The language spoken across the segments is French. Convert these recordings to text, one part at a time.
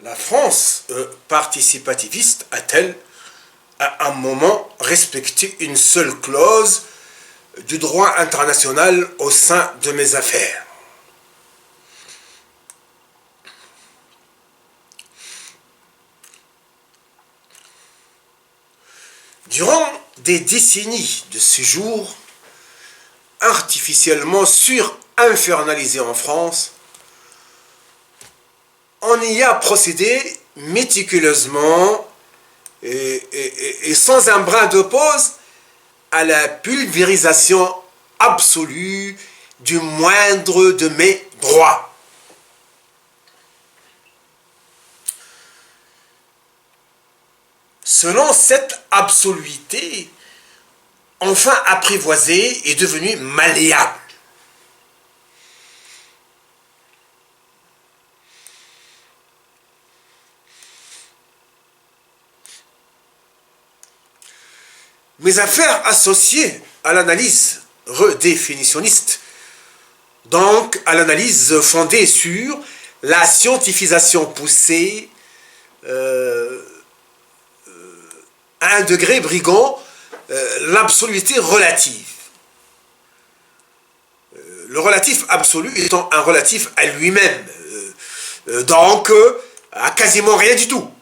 La France participativiste a-t-elle à un moment respecté une seule clause du droit international au sein de mes affaires? Durant des décennies de séjour artificiellement sur-infernalisé en France, on y a procédé méticuleusement et sans un brin de pause à la pulvérisation absolue du moindre de mes droits. Selon cette absoluité, enfin apprivoisée, est devenue malléable. Mes affaires associées à l'analyse redéfinitionniste, donc à l'analyse fondée sur la scientifisation poussée, à un degré brigand, l'absoluité relative. Le relatif absolu étant un relatif à lui-même, donc à quasiment rien du tout.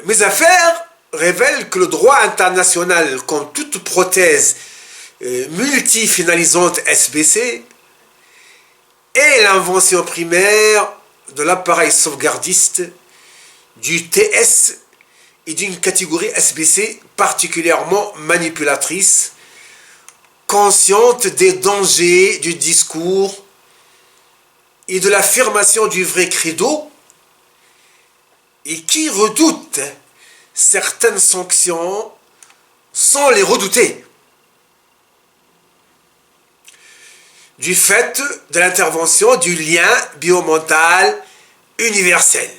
Mes affaires révèlent que le droit international, comme toute prothèse multifinalisante SBC, est l'invention primaire de l'appareil sauvegardiste, du TS et d'une catégorie SBC particulièrement manipulatrice, consciente des dangers du discours et de l'affirmation du vrai credo, et qui redoute certaines sanctions sans les redouter, du fait de l'intervention du lien biomental universel.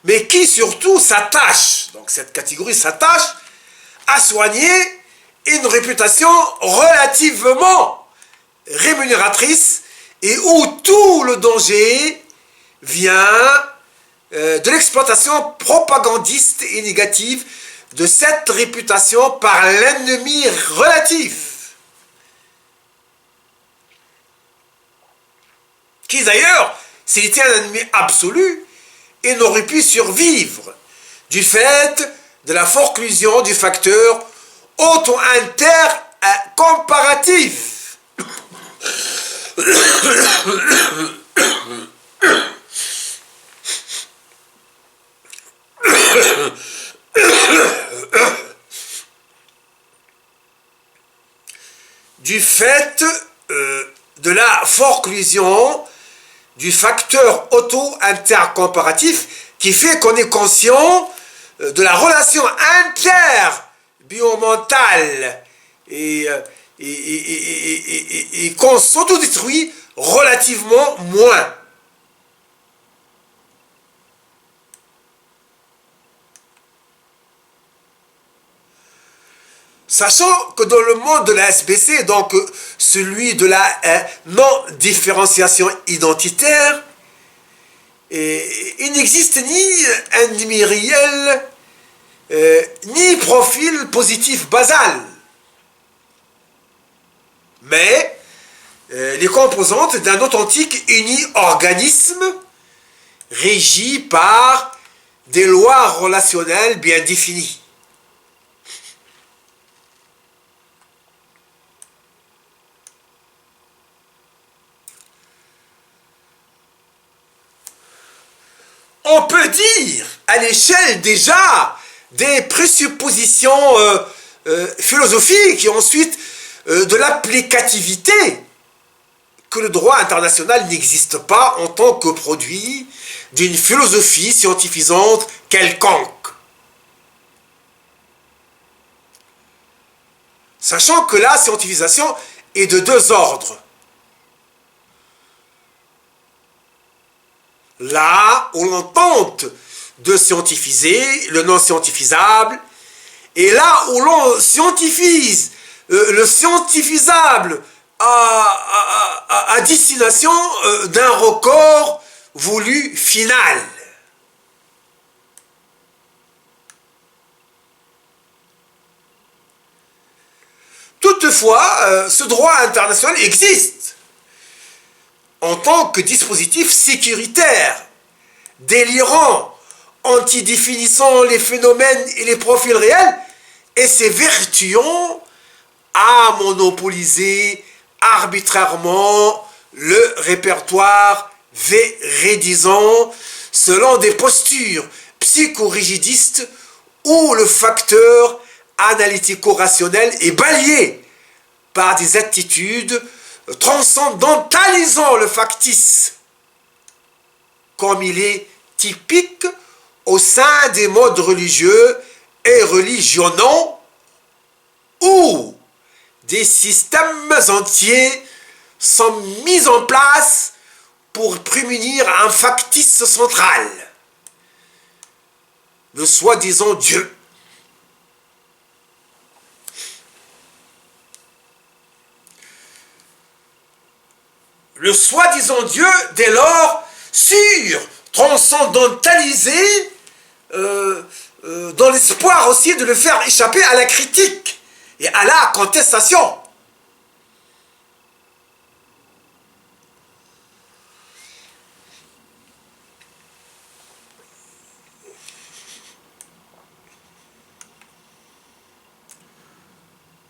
Mais qui surtout s'attache, donc cette catégorie s'attache à soigner une réputation relativement rémunératrice et où tout le danger vient de l'exploitation propagandiste et négative de cette réputation par l'ennemi relatif, qui d'ailleurs, s'il était un ennemi absolu, il n'aurait pu survivre du fait de la forclusion du facteur auto-inter-comparatif. Du fait de la forclusion du facteur auto-intercomparatif qui fait qu'on est conscient de la relation inter-biomentale et qu'on s'autodétruit relativement moins. Sachant que dans le monde de la SBC, donc celui de la non-différenciation identitaire, il n'existe ni ennemi réel, ni profil positif basal, mais les composantes d'un authentique uni-organisme régi par des lois relationnelles bien définies. On peut dire, à l'échelle déjà des présuppositions philosophiques et ensuite de l'applicativité, que le droit international n'existe pas en tant que produit d'une philosophie scientifisante quelconque. Sachant que la scientifisation est de deux ordres. Là où l'on tente de scientifiser le non scientifisable, et là où l'on scientifise le scientifisable à destination d'un record voulu final. Toutefois, ce droit international existe en tant que dispositif sécuritaire, délirant, antidéfinissant les phénomènes et les profils réels, et s'évertuant à monopoliser arbitrairement le répertoire véridisant selon des postures psychorigidistes où le facteur analytico-rationnel est balayé par des attitudes transcendantalisant le factice, comme il est typique au sein des modes religieux et religionnants où des systèmes entiers sont mis en place pour prémunir un factice central, le soi-disant Dieu. Le soi-disant Dieu, dès lors, transcendantalisé dans l'espoir aussi de le faire échapper à la critique et à la contestation.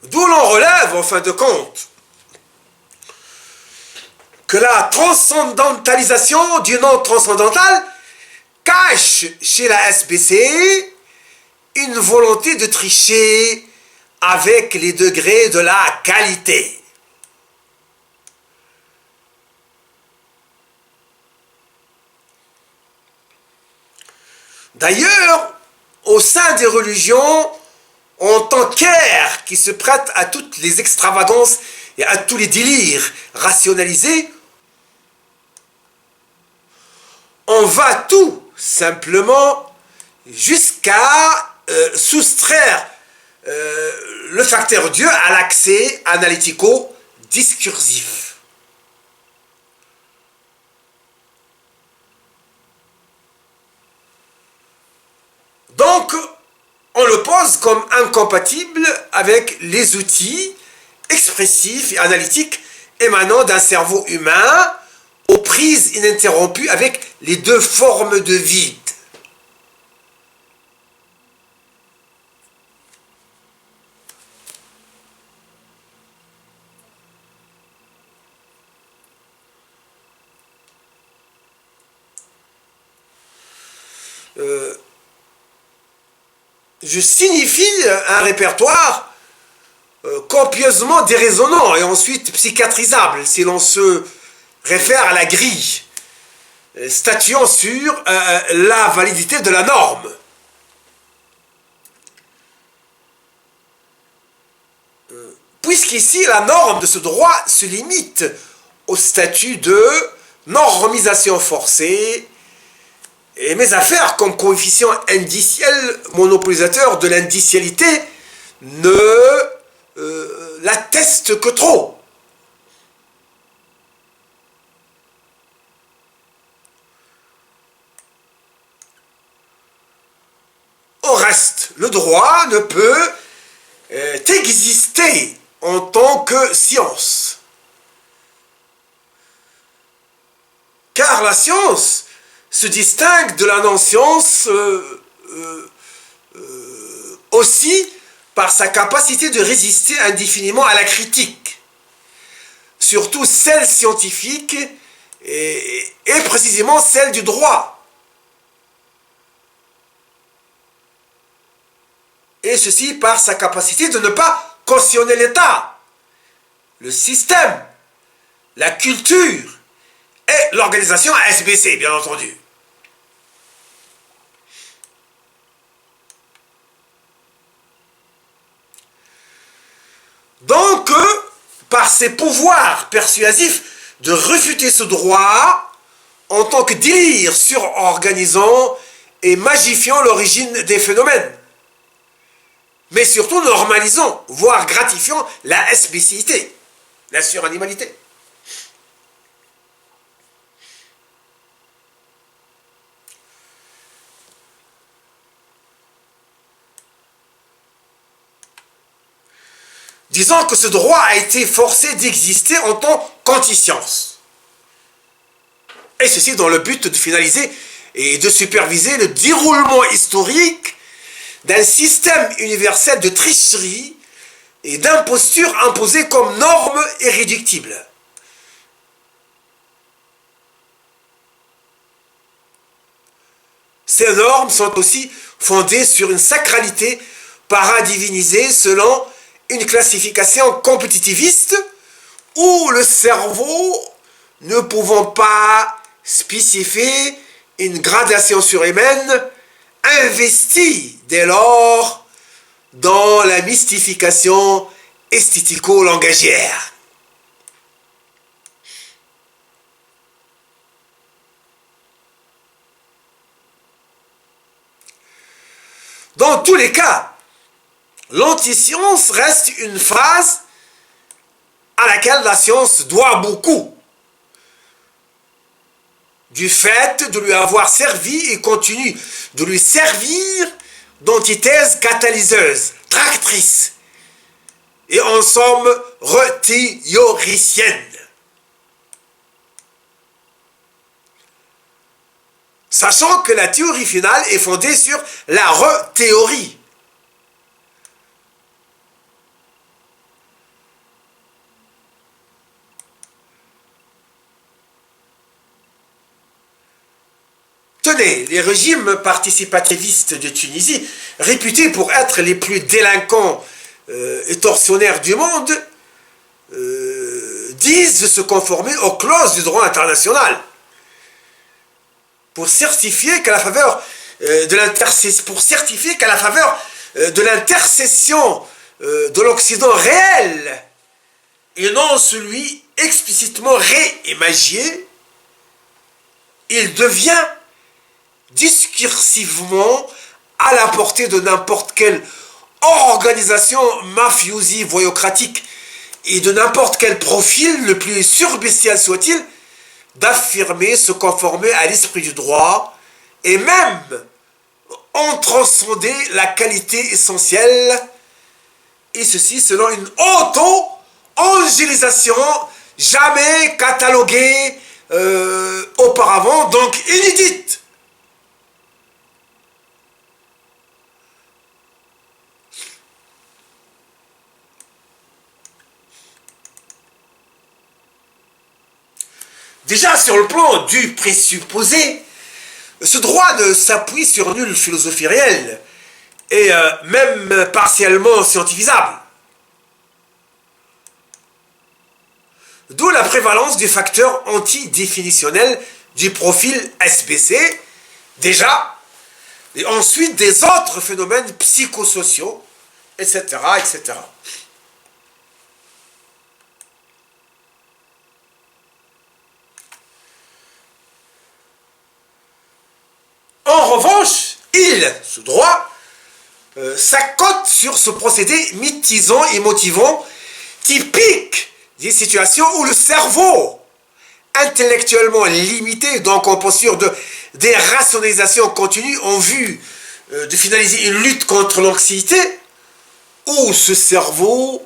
D'où l'on relève, en fin de compte, que la transcendantalisation du non transcendantal cache chez la SBC une volonté de tricher avec les degrés de la qualité. D'ailleurs, au sein des religions, en tant qu'ère qui se prête à toutes les extravagances et à tous les délires rationalisés, on va tout simplement jusqu'à soustraire le facteur Dieu à l'accès analytico-discursif. Donc, on le pose comme incompatible avec les outils expressifs et analytiques émanant d'un cerveau humain aux prises ininterrompues avec les deux formes de vide. Je signifie un répertoire copieusement déraisonnant et ensuite psychiatrisable si l'on se réfère à la grille statuant sur la validité de la norme. Puisqu'ici la norme de ce droit se limite au statut de normisation forcée, et mes affaires comme coefficient indiciel monopolisateur de l'indicialité ne l'attestent que trop. Au reste, le droit ne peut exister en tant que science. Car la science se distingue de la non-science aussi par sa capacité de résister indéfiniment à la critique, surtout celle scientifique et précisément celle du droit. Et ceci par sa capacité de ne pas cautionner l'État, le système, la culture et l'organisation SBC, bien entendu. Donc, par ses pouvoirs persuasifs de refuter ce droit en tant que délire surorganisant et magifiant l'origine des phénomènes, mais surtout normalisant, voire gratifiant la spécificité, la suranimalité. Disons que ce droit a été forcé d'exister en tant qu'anti-science. Et ceci dans le but de finaliser et de superviser le déroulement historique d'un système universel de tricherie et d'imposture imposée comme norme irréductible. Ces normes sont aussi fondées sur une sacralité paradivinisée selon une classification compétitiviste où le cerveau, ne pouvant pas spécifier une gradation surhumaine, investit dès lors dans la mystification esthético-langagière. Dans tous les cas, l'anti-science reste une phrase à laquelle la science doit beaucoup, du fait de lui avoir servi et continue de lui servir d'antithèse catalyseuse, tractrice, et en somme rethéoricienne. Sachant que la théorie finale est fondée sur la rethéorie. Tenez, les régimes participativistes de Tunisie, réputés pour être les plus délinquants et tortionnaires du monde, disent se conformer aux clauses du droit international pour certifier qu'à la faveur de l'intercession de l'Occident réel et non celui explicitement réimaginé, il devient discursivement à la portée de n'importe quelle organisation mafiosi voyocratique et de n'importe quel profil, le plus surbestial soit-il, d'affirmer se conformer à l'esprit du droit et même en transcender la qualité essentielle, et ceci selon une auto-angélisation jamais cataloguée auparavant, donc inédite. Déjà, sur le plan du présupposé, ce droit ne s'appuie sur nulle philosophie réelle et même partiellement scientifisable. D'où la prévalence du facteur antidéfinitionnel du profil SBC, déjà, et ensuite des autres phénomènes psychosociaux, etc., etc. En revanche, ce droit, s'accote sur ce procédé mythisant et motivant, typique des situations où le cerveau, intellectuellement limité, donc en posture de dérationalisation continue en vue de finaliser une lutte contre l'anxiété, où ce cerveau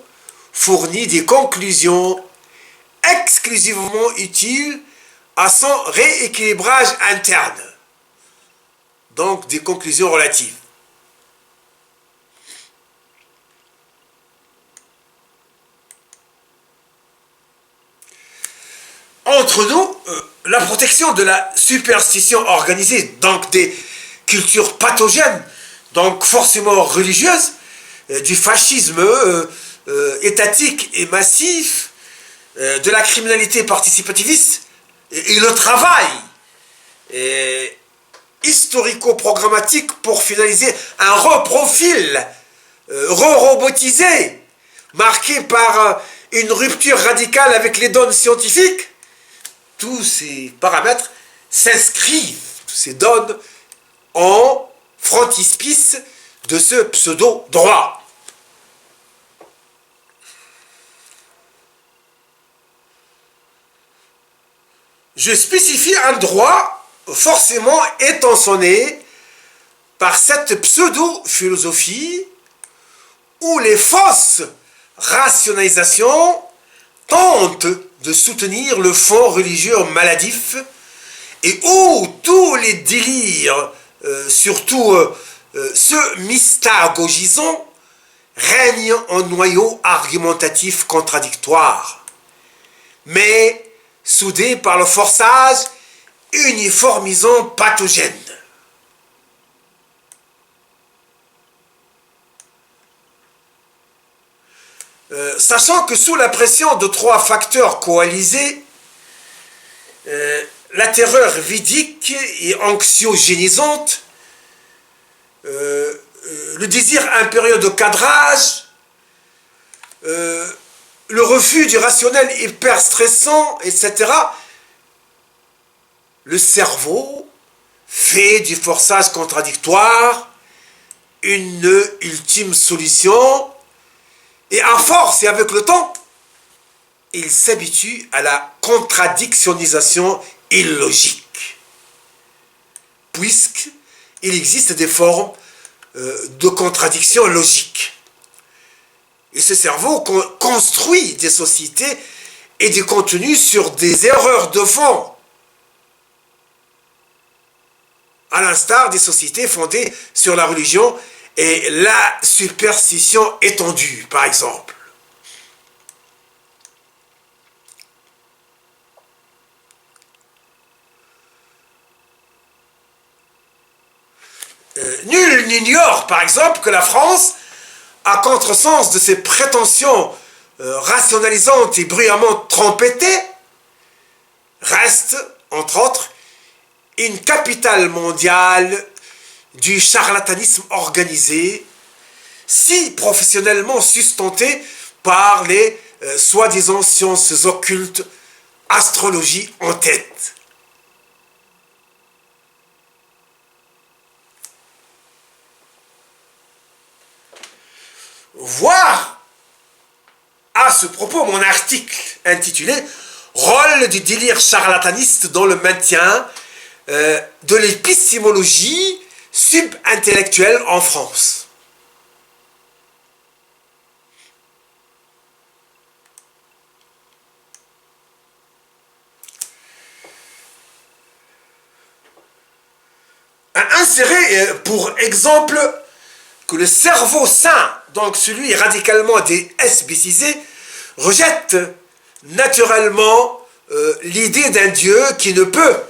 fournit des conclusions exclusivement utiles à son rééquilibrage interne. Donc des conclusions relatives. Entre nous, la protection de la superstition organisée, donc des cultures pathogènes, donc forcément religieuses, du fascisme étatique et massif, de la criminalité participativiste, et le travail historico-programmatique pour finaliser un reprofil re-robotisé, marqué par une rupture radicale avec les donnes scientifiques. Tous ces paramètres s'inscrivent, tous ces donnes, en frontispice de ce pseudo-droit. Je spécifie un droit forcément étançonné par cette pseudo-philosophie où les fausses rationalisations tentent de soutenir le fond religieux maladif et où tous les délires, surtout ceux mystagogisants, règnent en noyau argumentatif contradictoire, mais soudés par le forçage uniformisant pathogène. Sachant que sous la pression de trois facteurs coalisés, la terreur vidique et anxiogénisante, le désir impérieux de cadrage, le refus du rationnel hyper stressant, etc., le cerveau fait du forçage contradictoire une ultime solution, et à force et avec le temps, il s'habitue à la contradictionnisation illogique, puisqu'il existe des formes de contradiction logique. Et ce cerveau construit des sociétés et des contenus sur des erreurs de fond, à l'instar des sociétés fondées sur la religion et la superstition étendue, par exemple. Nul n'ignore, par exemple, que la France, à contresens de ses prétentions rationalisantes et bruyamment trompetées, reste, entre autres, une capitale mondiale du charlatanisme organisé, si professionnellement sustenté par les soi-disant sciences occultes, astrologie en tête. Voir à ce propos mon article intitulé « Rôle du délire charlataniste dans le maintien de l'épistémologie subintellectuelle en France ». Insérer pour exemple que le cerveau sain, donc celui radicalement désbécisé, rejette naturellement l'idée d'un Dieu qui ne peut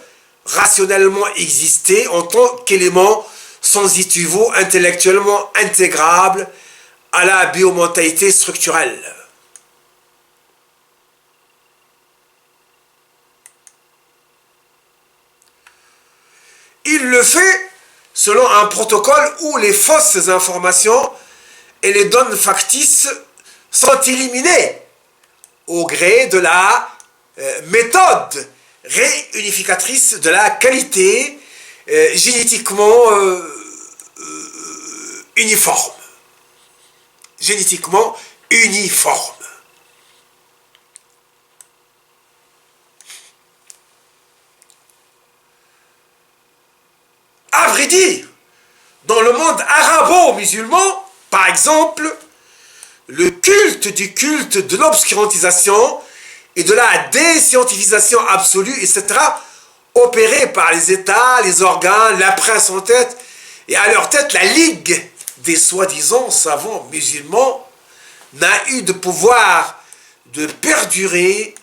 rationnellement exister en tant qu'élément sensitivo intellectuellement intégrable à la biomentalité structurelle. Il le fait selon un protocole où les fausses informations et les données factices sont éliminées au gré de la méthode réunificatrice de la qualité génétiquement uniforme. Génétiquement uniforme. À vrai dire, dans le monde arabo-musulman, par exemple, le culte de l'obscurantisation et de la déscientifisation absolue, etc., opéré par les États, les organes, la presse en tête, et à leur tête la Ligue des soi-disant savants musulmans, n'a eu de pouvoir de perdurer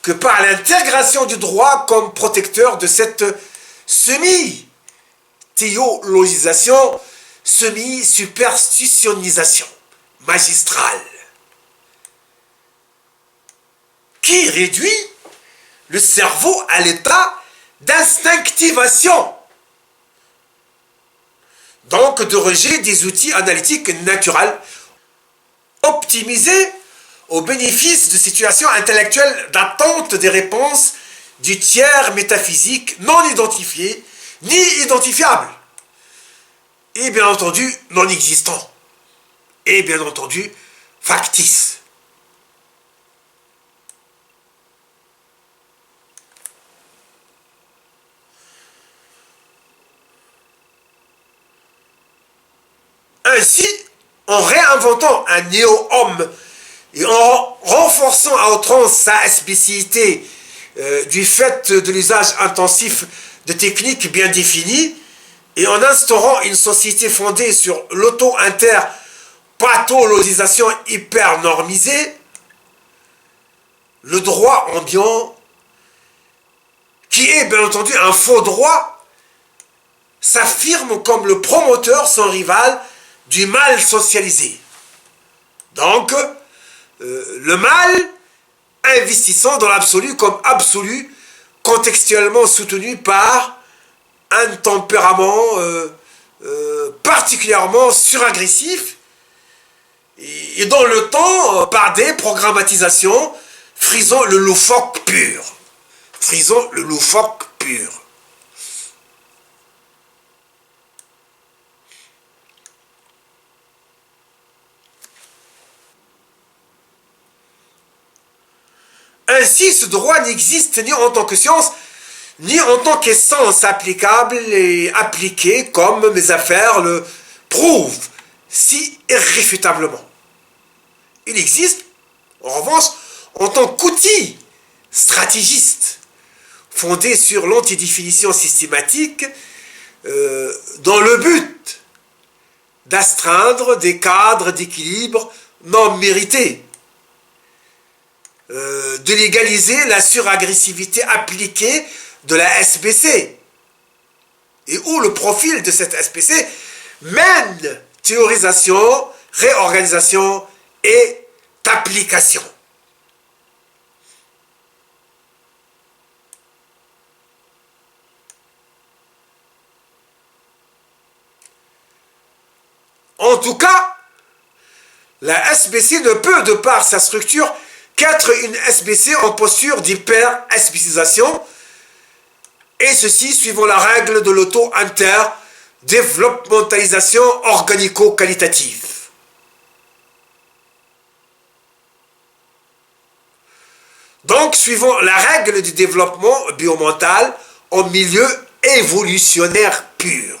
que par l'intégration du droit comme protecteur de cette semi-théologisation, semi-superstitionnisation magistrale, qui réduit le cerveau à l'état d'instinctivation, donc de rejet des outils analytiques naturels, optimisés au bénéfice de situations intellectuelles d'attente des réponses du tiers métaphysique non identifié, ni identifiable, et bien entendu non existant, et bien entendu factice. Ainsi, en réinventant un néo-homme et en renforçant à outrance sa spécificité du fait de l'usage intensif de techniques bien définies, et en instaurant une société fondée sur l'auto-inter-pathologisation hyper normisée, le droit ambiant, qui est bien entendu un faux droit, s'affirme comme le promoteur sans rival du mal socialisé. Donc, le mal investissant dans l'absolu comme absolu, contextuellement soutenu par un tempérament particulièrement suragressif, et dans le temps, par des programmatisations, frisant le loufoque pur. Frisons le loufoque pur. Ainsi, ce droit n'existe ni en tant que science, ni en tant qu'essence applicable et appliquée comme mes affaires le prouvent si irréfutablement. Il existe, en revanche, en tant qu'outil stratégiste, fondé sur l'antidéfinition systématique, dans le but d'astreindre des cadres d'équilibre non mérités, de légaliser la suragressivité appliquée de la SBC, et où le profil de cette SBC mène théorisation, réorganisation et application. En tout cas, la SBC ne peut, de par sa structure, qu'être une SBC en posture d'hyper-SBCisation, et ceci suivant la règle de l'auto-inter-développementalisation organico-qualitative. Donc, suivant la règle du développement biomental en milieu évolutionnaire pur.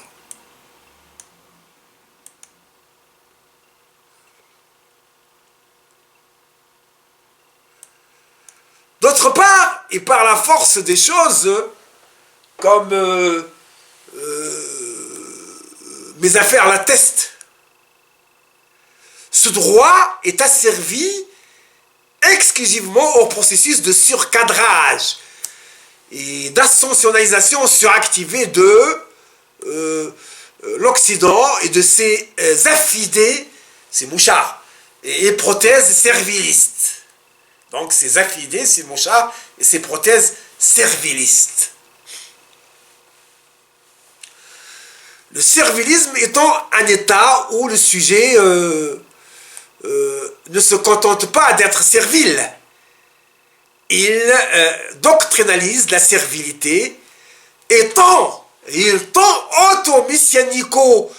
D'autre part, et par la force des choses, comme mes affaires l'attestent, ce droit est asservi exclusivement au processus de surcadrage et d'ascensionnalisation suractivée de l'Occident et de ses affidés, ses mouchards, et prothèses servilistes. Donc ces affidés, ces mouchards et ces prothèses servilistes. Le servilisme étant un état où le sujet ne se contente pas d'être servile. Il doctrinalise la servilité et il tend auto-messianico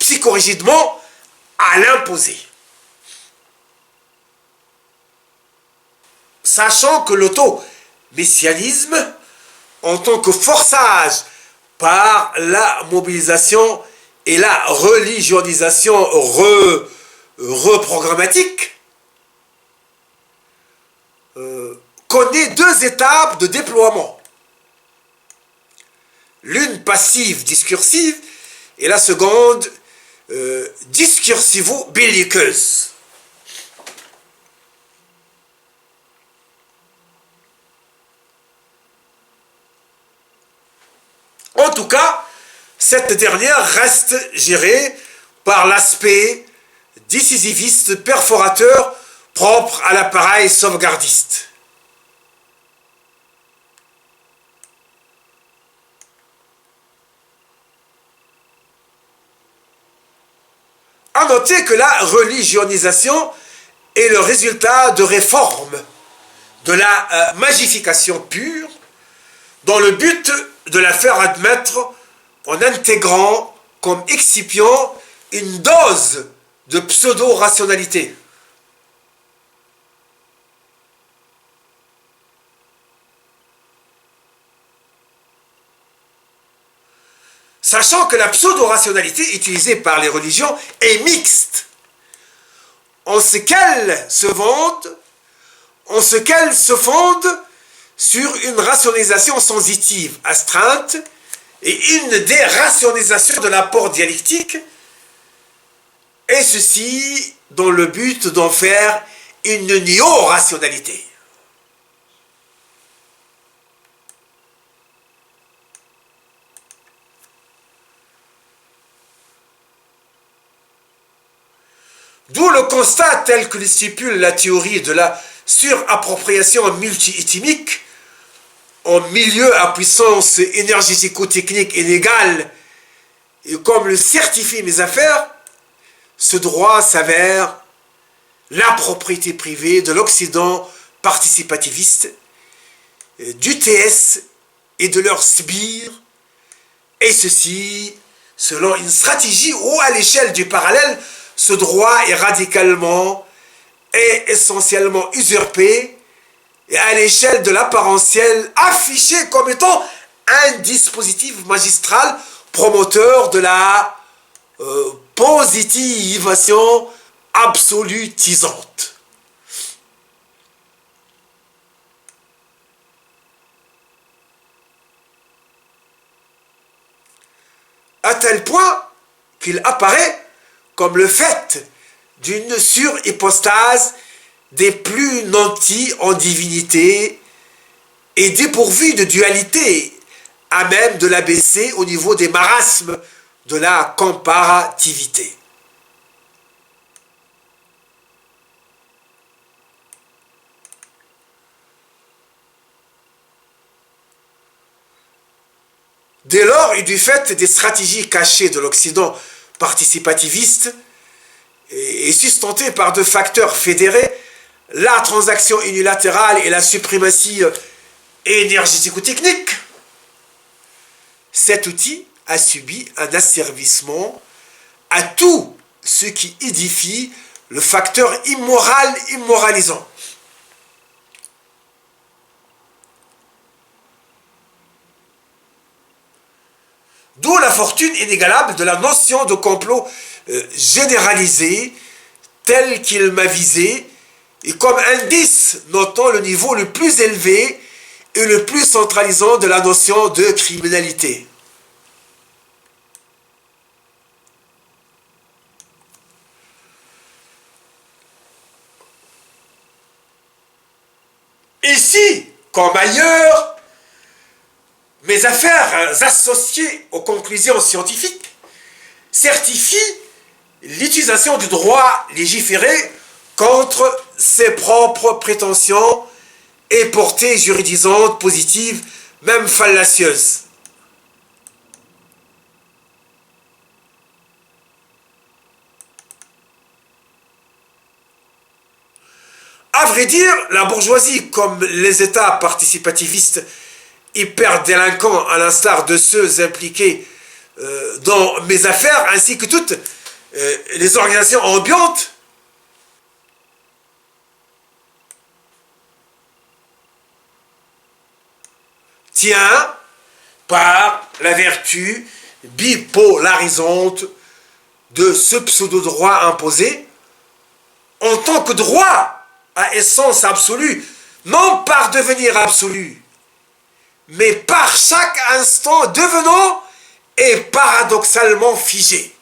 psychorigidement à l'imposer. Sachant que l'auto-messianisme, en tant que forçage par la mobilisation et la religionisation reprogrammatique, connaît deux étapes de déploiement. L'une passive, discursive, et la seconde discursivo-belliqueuse. En tout cas, cette dernière reste gérée par l'aspect décisiviste perforateur propre à l'appareil sauvegardiste. À noter que la religionisation est le résultat de réformes de la magification pure dans le but de la faire admettre en intégrant comme excipient une dose de pseudo-rationalité. sachant que la pseudo-rationalité utilisée par les religions est mixte, en ce qu'elle se fonde sur une rationalisation sensitive astreinte et une dérationalisation de l'apport dialectique, et ceci dans le but d'en faire une néo-rationalité. D'où le constat tel que le stipule la théorie de la surappropriation multi-éthymique en milieu à puissance énergético-technique inégale, et comme le certifient mes affaires, ce droit s'avère la propriété privée de l'Occident participativiste, du TS et de leurs sbires, et ceci selon une stratégie où, à l'échelle du parallèle, ce droit est radicalement et essentiellement usurpé, et à l'échelle de l'apparentiel affiché comme étant un dispositif magistral promoteur de la positivation absolutisante. À tel point qu'il apparaît comme le fait d'une surhypostase des plus nantis en divinité et dépourvu de dualité, à même de l'abaisser au niveau des marasmes de la comparativité. Dès lors, et du fait des stratégies cachées de l'Occident participativiste et sustentées par deux facteurs fédérés, la transaction unilatérale et la suprématie énergético-technique, cet outil a subi un asservissement à tout ce qui édifie le facteur immoral immoralisant. D'où la fortune inégalable de la notion de complot généralisé tel qu'il m'a visé, et comme indice notant le niveau le plus élevé et le plus centralisant de la notion de criminalité. Ici, comme ailleurs, mes affaires associées aux conclusions scientifiques certifient l'utilisation du droit légiféré contre ses propres prétentions et portées juridisantes positives, même fallacieuses. À vrai dire, la bourgeoisie, comme les États participativistes hyper délinquants, à l'instar de ceux impliqués dans mes affaires, ainsi que toutes les organisations ambiantes, tient par la vertu bipolarisante de ce pseudo-droit imposé en tant que droit à essence absolue, non par devenir absolu, mais par chaque instant devenant et paradoxalement figé.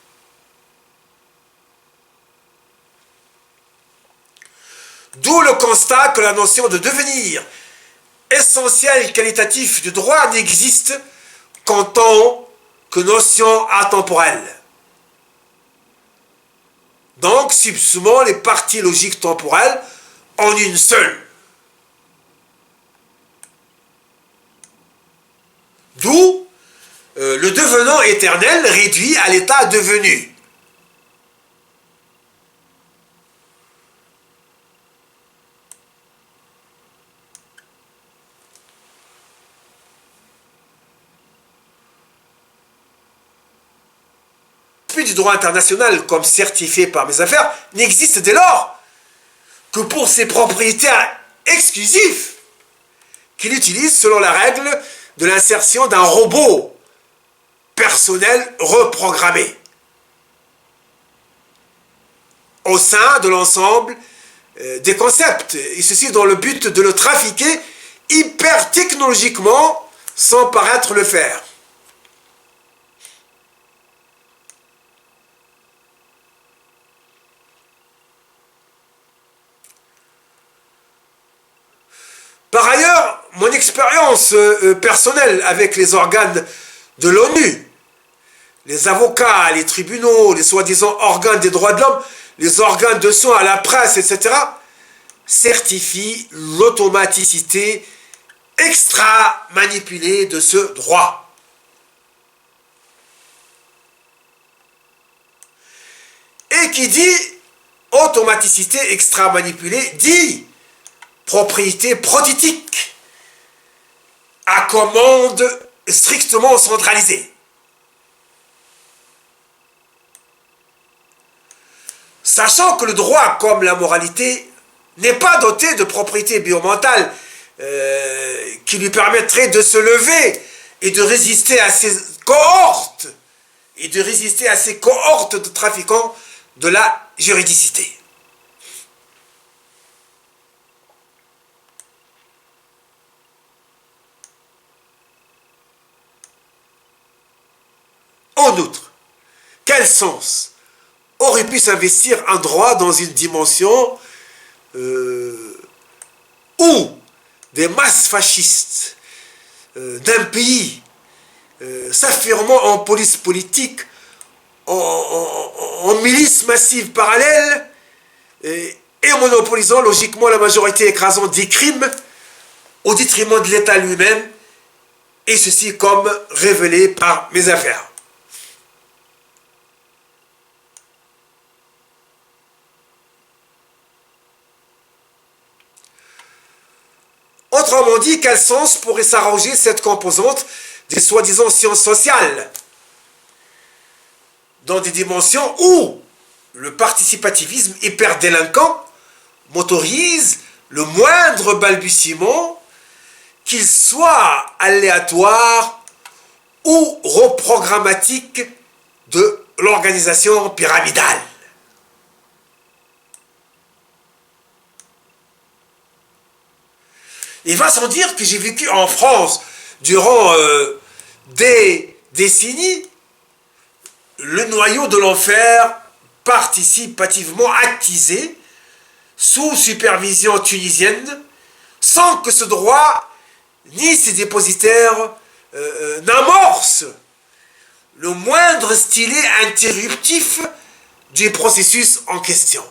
D'où le constat que la notion de devenir, essentiel qualitatif du droit, n'existe qu'en tant que notion atemporelle. Donc, subsumant les parties logiques temporelles en une seule. D'où le devenant éternel réduit à l'état devenu. Du droit international comme certifié par mes affaires n'existe dès lors que pour ses propriétés exclusives qu'il utilise selon la règle de l'insertion d'un robot personnel reprogrammé au sein de l'ensemble des concepts, et ceci dans le but de le trafiquer hyper technologiquement sans paraître le faire. Par ailleurs, mon expérience personnelle avec les organes de l'ONU, les avocats, les tribunaux, les soi-disant organes des droits de l'homme, les organes de soins à la presse, etc., certifient l'automaticité extra-manipulée de ce droit. Et qui dit automaticité extra-manipulée dit propriété prothétique à commande strictement centralisée. Sachant que le droit, comme la moralité, n'est pas doté de propriétés biomentales qui lui permettraient de se lever et de résister à ces cohortes de trafiquants de la juridicité. En outre, quel sens aurait pu s'investir un droit dans une dimension où des masses fascistes d'un pays s'affirmant en police politique, en milice massive parallèle et monopolisant logiquement la majorité écrasante des crimes au détriment de l'État lui-même, et ceci comme révélé par mes affaires. Autrement dit, quel sens pourrait s'arroger cette composante des soi-disant sciences sociales dans des dimensions où le participativisme hyper-délinquant m'autorise le moindre balbutiement, qu'il soit aléatoire ou reprogrammatique, de l'organisation pyramidale. Il va sans dire que j'ai vécu en France durant des décennies le noyau de l'enfer participativement attisé sous supervision tunisienne, sans que ce droit ni ses dépositaires n'amorcent le moindre stylet interruptif du processus en question.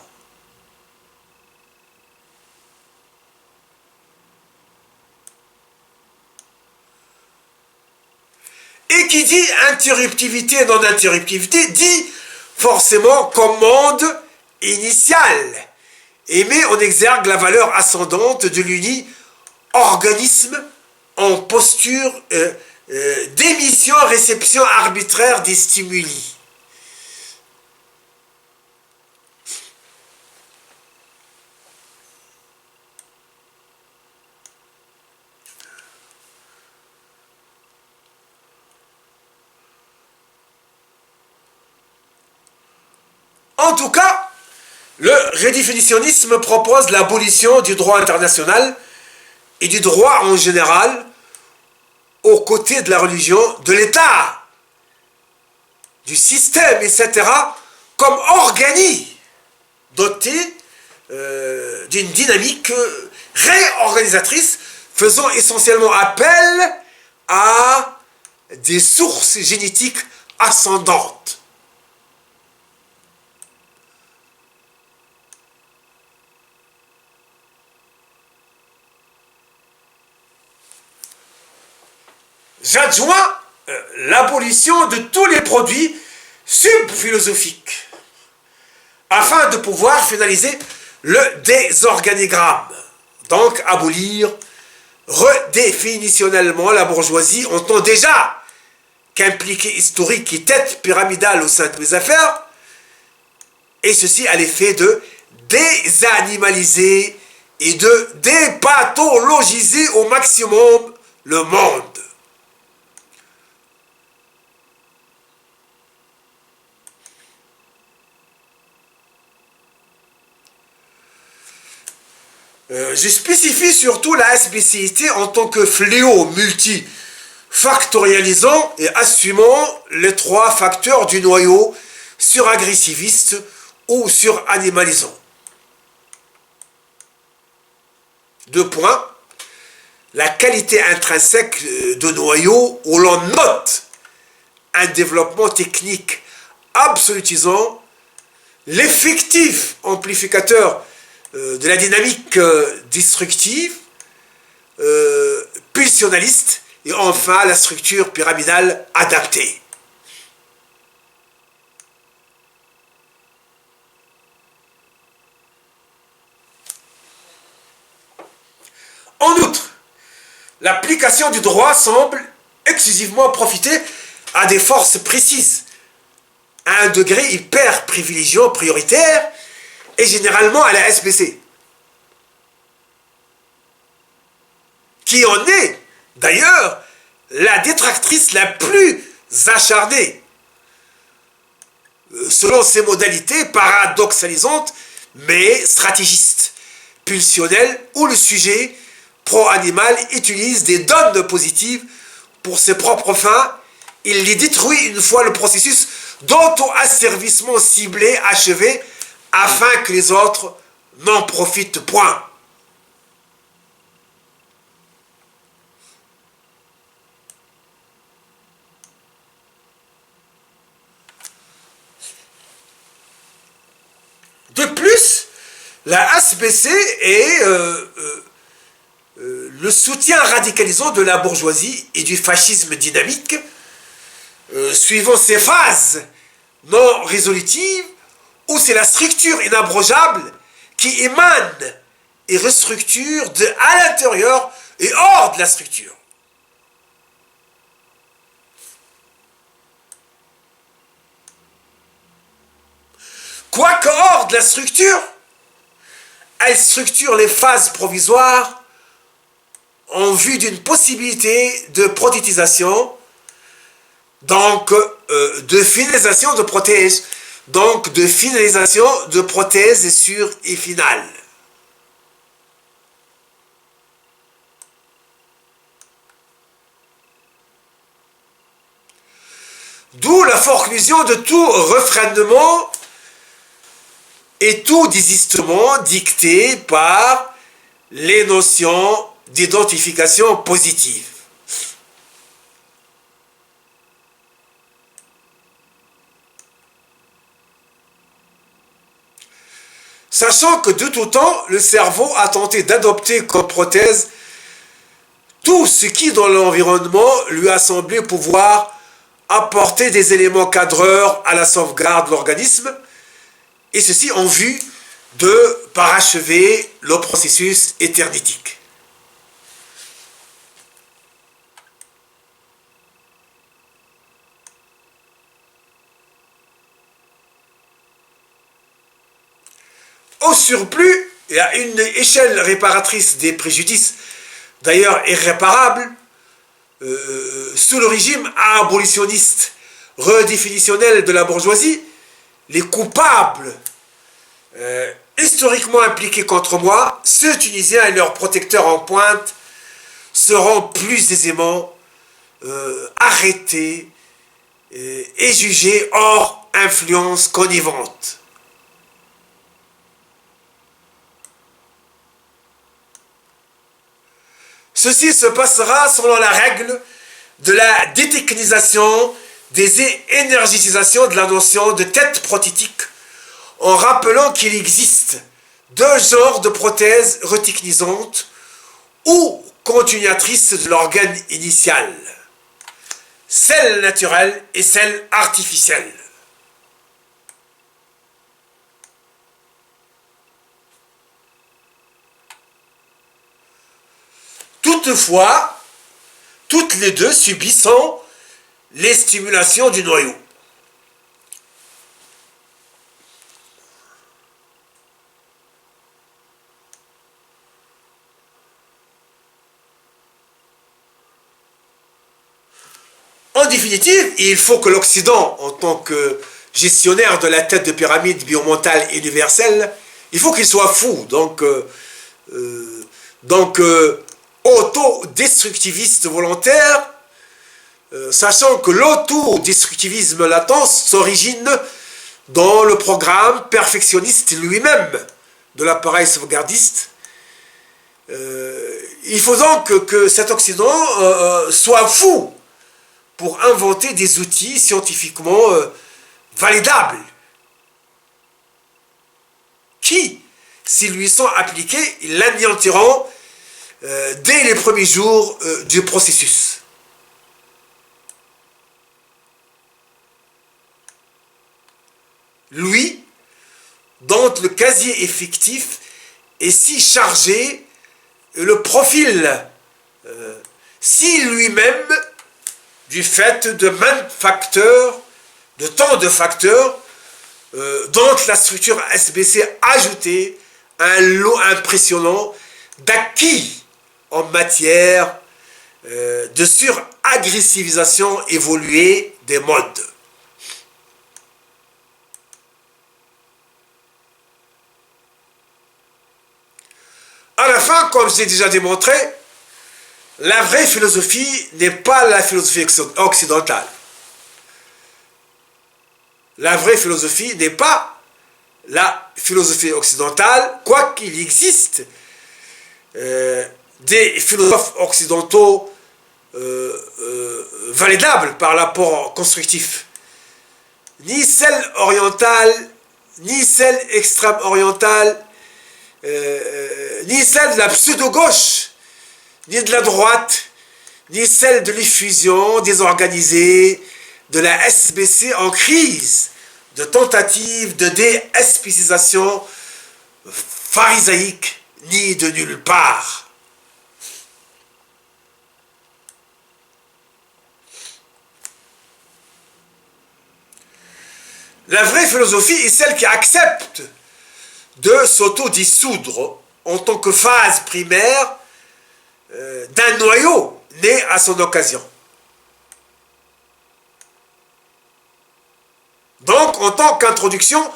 Et qui dit interruptivité et non-interruptivité dit forcément commande initiale et met en exergue la valeur ascendante de l'uni organisme en posture d'émission-réception arbitraire des stimuli. En tout cas, le redéfinitionnisme propose l'abolition du droit international et du droit en général aux côtés de la religion, de l'État, du système, etc., comme organi doté d'une dynamique réorganisatrice faisant essentiellement appel à des sources génétiques ascendantes. J'adjoins l'abolition de tous les produits subphilosophiques afin de pouvoir finaliser le désorganigramme. Donc abolir redéfinitionnellement la bourgeoisie entend déjà qu'impliqué historique et tête pyramidale au sein de mes affaires, et ceci à l'effet de désanimaliser et de dépathologiser au maximum le monde. Je spécifie surtout la SBCIT en tant que fléau multifactorialisant et assumant les trois facteurs du noyau suragressiviste ou suranimalisant. Deux points. La qualité intrinsèque de noyau où l'on note un développement technique absolutisant, l'effectif amplificateur de la dynamique destructive, pulsionaliste, et enfin la structure pyramidale adaptée. En outre, l'application du droit semble exclusivement profiter à des forces précises, à un degré hyper privilégiant prioritaire, et généralement à la SBC, qui en est d'ailleurs la détractrice la plus acharnée, selon ses modalités paradoxalisantes mais stratégistes, pulsionnelles, où le sujet pro-animal utilise des donnes positives pour ses propres fins. Il les détruit une fois le processus d'auto-asservissement ciblé achevé, afin que les autres n'en profitent point. De plus, la SBC est le soutien radicalisant de la bourgeoisie et du fascisme dynamique, suivant ces phases non résolutives, où c'est la structure inabrogeable qui émane et restructure à l'intérieur et hors de la structure. Quoique hors de la structure, elle structure les phases provisoires en vue d'une possibilité de prothétisation, donc de finalisation de prothèses, donc de finalisation de prothèses sûres et finales. D'où la forclusion de tout refrénement et tout désistement dicté par les notions d'identification positive. Sachant que de tout temps, le cerveau a tenté d'adopter comme prothèse tout ce qui dans l'environnement lui a semblé pouvoir apporter des éléments cadreurs à la sauvegarde de l'organisme, et ceci en vue de parachever le processus éternitique. Au surplus, et à une échelle réparatrice des préjudices, d'ailleurs irréparables, sous le régime abolitionniste redéfinitionnel de la bourgeoisie, les coupables historiquement impliqués contre moi, ceux tunisiens et leurs protecteurs en pointe, seront plus aisément arrêtés et jugés hors influence connivente. Ceci se passera selon la règle de la détechnisation, des énergétisations de la notion de tête prothétique, en rappelant qu'il existe deux genres de prothèses retechnisantes ou continuatrices de l'organe initial, celle naturelle et celle artificielle. Toutefois, toutes les deux subissant les stimulations du noyau. En définitive, il faut que l'Occident, en tant que gestionnaire de la tête de pyramide biomentale universelle, il faut qu'il soit fou. Donc, donc autodestructiviste volontaire, sachant que l'autodestructivisme latent s'origine dans le programme perfectionniste lui-même de l'appareil sauvegardiste. Il faut donc que cet Occident soit fou pour inventer des outils scientifiquement validables qui, s'ils lui sont appliqués, l'anéantiront dès les premiers jours du processus. Lui, dont le casier effectif est si chargé, le profil, si lui-même, du fait de maints facteurs, de tant de facteurs, dont la structure SBC a ajouté un lot impressionnant d'acquis en matière de suragressivisation évoluée des modes. À la fin, comme j'ai déjà démontré, la vraie philosophie n'est pas la philosophie occidentale. La vraie philosophie n'est pas la philosophie occidentale, quoiqu'il existe des philosophes occidentaux validables par l'apport constructif. Ni celle orientale, ni celle extrême orientale, ni celle de la pseudo-gauche, ni de la droite, ni celle de l'effusion désorganisée de la SBC en crise, de tentative de déespécisation pharisaïque, ni de nulle part. La vraie philosophie est celle qui accepte de s'auto-dissoudre en tant que phase primaire d'un noyau né à son occasion. Donc, en tant qu'introduction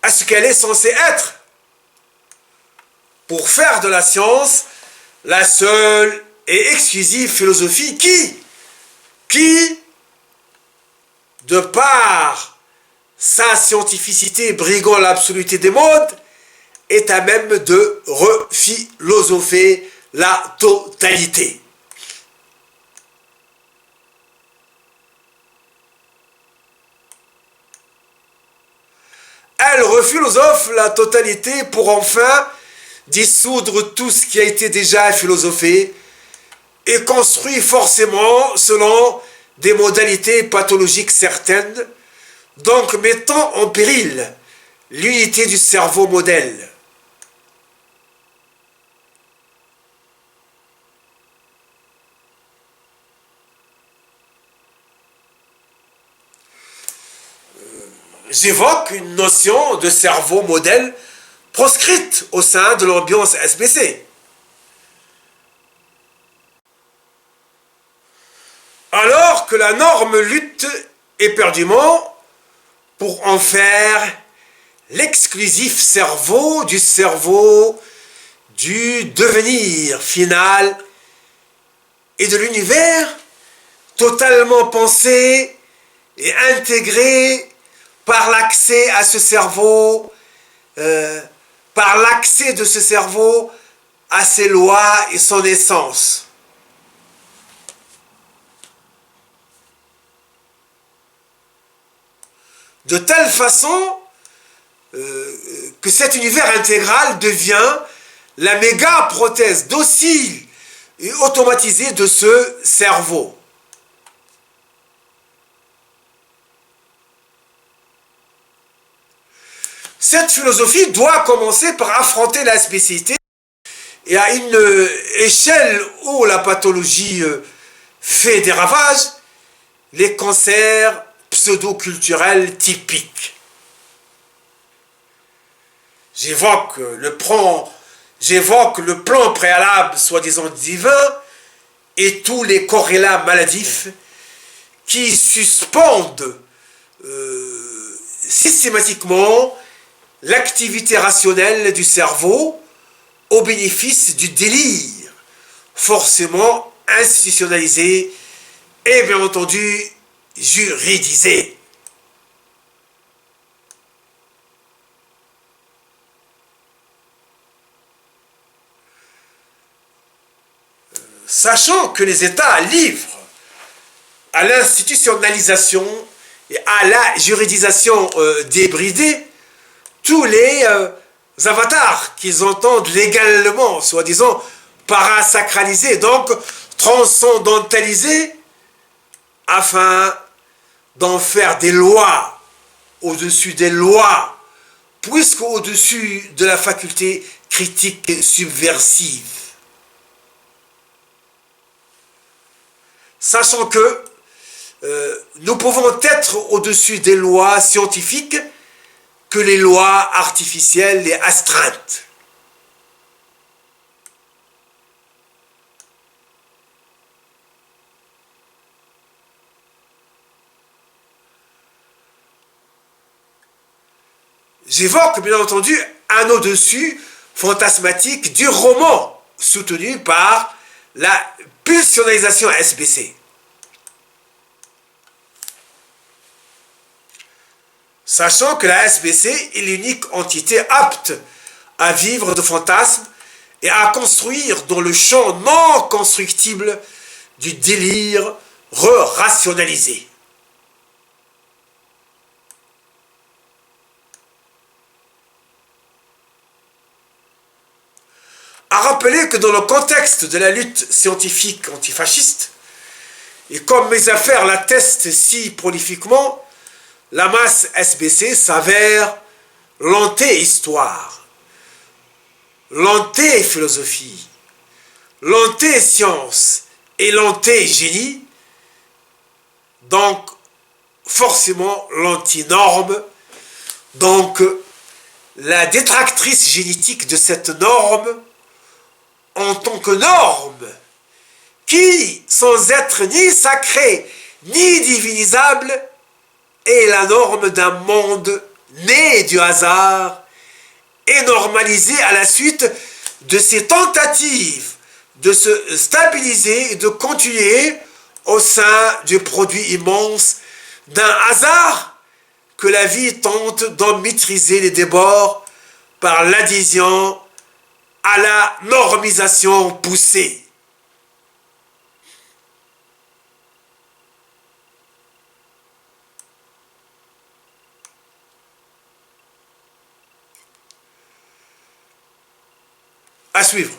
à ce qu'elle est censée être, pour faire de la science la seule et exclusive philosophie qui, de par sa scientificité briguant l'absoluté des modes, est à même de refilosopher la totalité. Elle rephilosophe la totalité pour enfin dissoudre tout ce qui a été déjà philosophé et construit forcément selon des modalités pathologiques certaines, donc mettant en péril l'unité du cerveau modèle. J'évoque une notion de cerveau modèle proscrite au sein de l'ambiance SBC. Alors que la norme lutte éperdument pour en faire l'exclusif cerveau du devenir final et de l'univers totalement pensé et intégré par l'accès à ce cerveau, par l'accès de ce cerveau à ses lois et son essence. De telle façon que cet univers intégral devient la méga prothèse docile et automatisée de ce cerveau. Cette philosophie doit commencer par affronter la spécificité et à une échelle où la pathologie fait des ravages, les cancers pseudo-culturels typiques. J'évoque le plan préalable soi-disant divin et tous les corrélats maladifs qui suspendent systématiquement l'activité rationnelle du cerveau au bénéfice du délire, forcément institutionnalisé et bien entendu juridisé. Sachant que les États livrent à l'institutionnalisation et à la juridisation débridée tous les avatars qu'ils entendent légalement, soi-disant parasacralisés, donc transcendantalisés, afin d'en faire des lois au-dessus des lois, puisque au-dessus de la faculté critique subversive. Sachant que nous pouvons être au-dessus des lois scientifiques que les lois artificielles et astreintes. J'évoque bien entendu un au-dessus fantasmatique du roman soutenu par la pulsionalisation SBC. Sachant que la SBC est l'unique entité apte à vivre de fantasmes et à construire dans le champ non constructible du délire re-rationalisé. À rappeler que dans le contexte de la lutte scientifique antifasciste, et comme mes affaires l'attestent si prolifiquement, la masse SBC s'avère l'anté-histoire, l'anté-philosophie, l'anté-science et l'anté-génie, donc forcément l'anti-norme, donc la détractrice génétique de cette norme en tant que norme, qui, sans être ni sacrée ni divinisable, est la norme d'un monde né du hasard et normalisé à la suite de ses tentatives de se stabiliser et de continuer au sein du produit immense d'un hasard que la vie tente d'en maîtriser les débords par l'adhésion à la normisation poussée. À suivre.